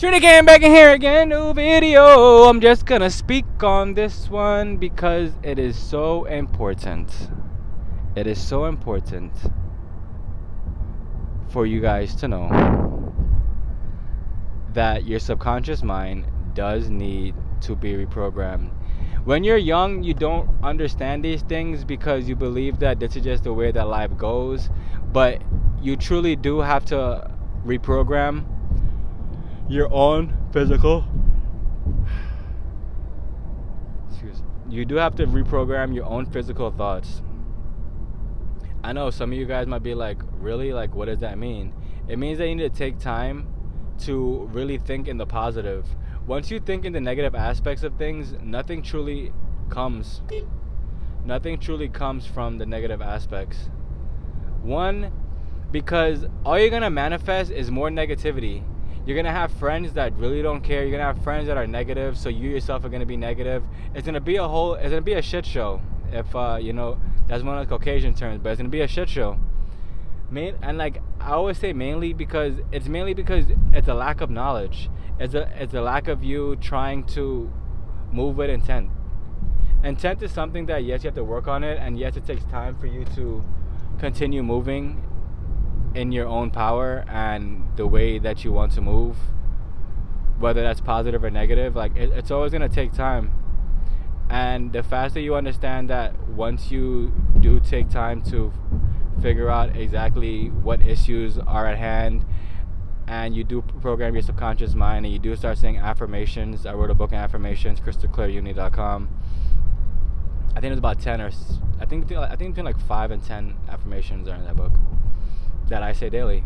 Trinity came back in here again, new video. I'm just gonna speak on this one because it is so important. It is so important for you guys to know that your subconscious mind does need to be reprogrammed. When you're young, you don't understand these things because you believe that this is just the way that life goes, but you truly do have to reprogram your own physical. You do have to reprogram your own physical thoughts. I know some of you guys might be like, really? Like, what does that mean? It means that you need to take time to really think in the positive. Once you think in the negative aspects of things, nothing truly comes. Nothing truly comes from the negative aspects. One, because all you're going to manifest is more negativity. You're going to have friends that really don't care. You're going to have friends that are negative, so you yourself are going to be negative. It's going to be a shit show. If, that's one of the Caucasian terms, but it's going to be a shit show. And like I always say, mainly because it's a lack of knowledge. It's a lack of you trying to move with intent. Intent is something that, yes, you have to work on it, and yes, it takes time for you to continue moving in your own power and the way that you want to move, whether that's positive or negative. Like it's always going to take time. And the faster you understand that, once you do take time to figure out exactly what issues are at hand, and you do program your subconscious mind, and you do start saying affirmations. I wrote a book on affirmations, crystalclearuni.com. I think it was about 10 or I think between like 5 and 10 affirmations are in that book that I say daily.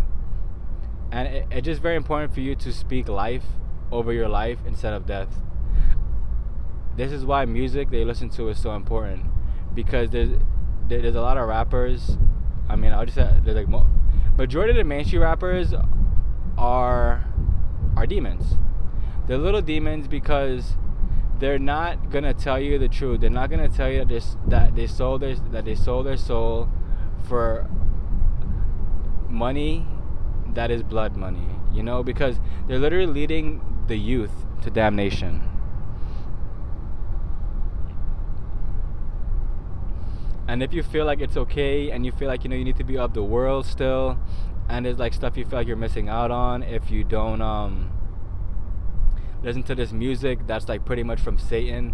And it's just very important for you to speak life over your life instead of death. This is why music that you listen to is so important, because there's a lot of rappers. I mean, I'll just say there's like majority of the mainstream rappers are demons. They're little demons because they're not gonna tell you the truth. They're not gonna tell you that they sold their soul for money that is blood money. Because they're literally leading the youth to damnation. And if you feel like it's okay, and you feel like you need to be of the world still, and there's like stuff you feel like you're missing out on if you don't listen to this music that's like pretty much from Satan,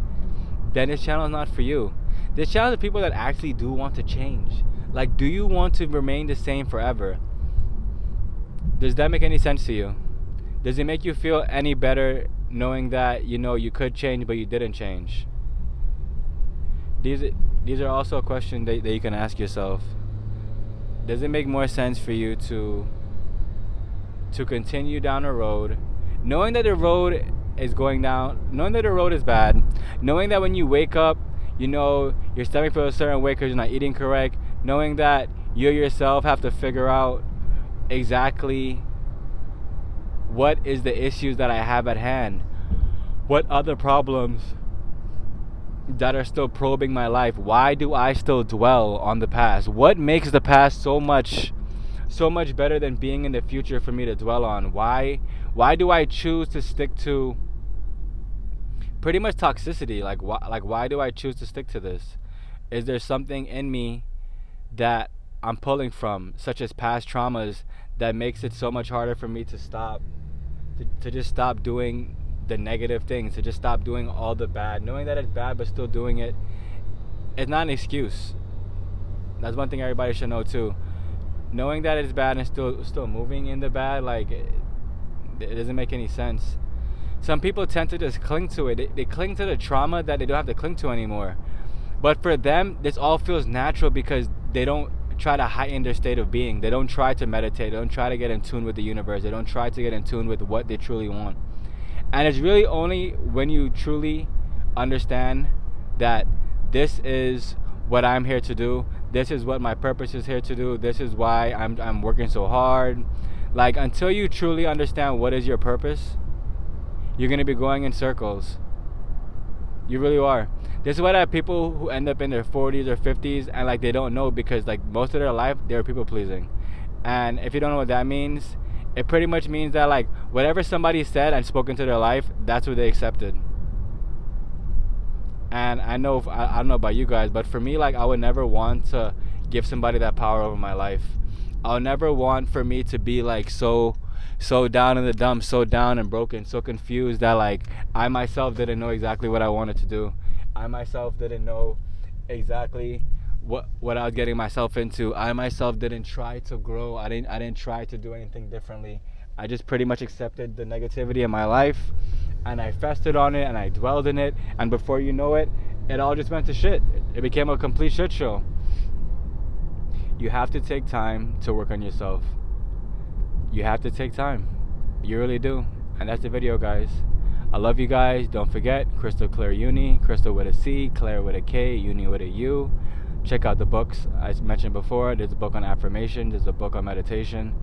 then this channel is not for you. This channel is for people that actually do want to change. Like, do you want to remain the same forever? Does that make any sense to you? Does it make you feel any better knowing that you could change but you didn't change? These are also questions that you can ask yourself. Does it make more sense for you to continue down a road, knowing that the road is going down, knowing that the road is bad, knowing that when you wake up, your stomach feels a certain way because you're not eating correct, knowing that you yourself have to figure out exactly what is the issues that I have at hand, what other problems that are still probing my life. Why do I still dwell on the past? What makes the past so much better than being in the future for me to dwell on? Why do I choose to stick to pretty much toxicity? Like why do I choose to stick to this? Is there something in me that I'm pulling from, such as past traumas, that makes it so much harder for me to just stop doing the negative things, to just stop doing all the bad? Knowing that it's bad but still doing it, it's not an excuse. That's one thing everybody should know too. Knowing that it's bad and still moving in the bad, like it doesn't make any sense. Some people tend to just cling to it. They cling to the trauma that they don't have to cling to anymore. But for them, this all feels natural because they don't try to heighten their state of being. They don't try to meditate. They don't try to get in tune with the universe. They don't try to get in tune with what they truly want. And it's really only when you truly understand that this is what I'm here to do, this is what my purpose is here to do, this is why I'm working so hard. Like, until you truly understand what is your purpose, you're going to be going in circles. You really are. This is why I have people who end up in their 40s or 50s and like they don't know, because like most of their life they were people pleasing. And if you don't know what that means, It pretty much means that like whatever somebody said and spoke into their life, that's what they accepted. And I don't know about you guys, but for me, like, I would never want to give somebody that power over my life. I'll never want for me to be like so down in the dumps, so down and broken, so confused that like I myself didn't know exactly what I wanted to do. I myself didn't know exactly what I was getting myself into. I myself didn't try to grow. I didn't try to do anything differently. I just pretty much accepted the negativity in my life, and I festered on it, and I dwelled in it, and before you know it, it all just went to shit. It became a complete shit show. You have to take time to work on yourself. You have to take time. You really do. And that's the video, guys. I love you guys. Don't forget, Crystal Claire Uni, Crystal with a C, Claire with a K, Uni with a U. Check out the books I mentioned before. There's a book on affirmation. There's a book on meditation.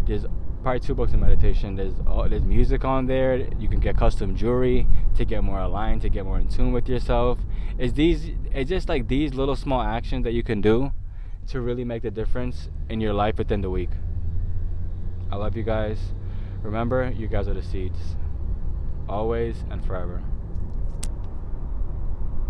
There's probably 2 books on meditation. There's music on there. You can get custom jewelry to get more aligned, to get more in tune with yourself. It's just like these little small actions that you can do to really make the difference in your life within the week. I love you guys. Remember, you guys are the seeds. Always and forever.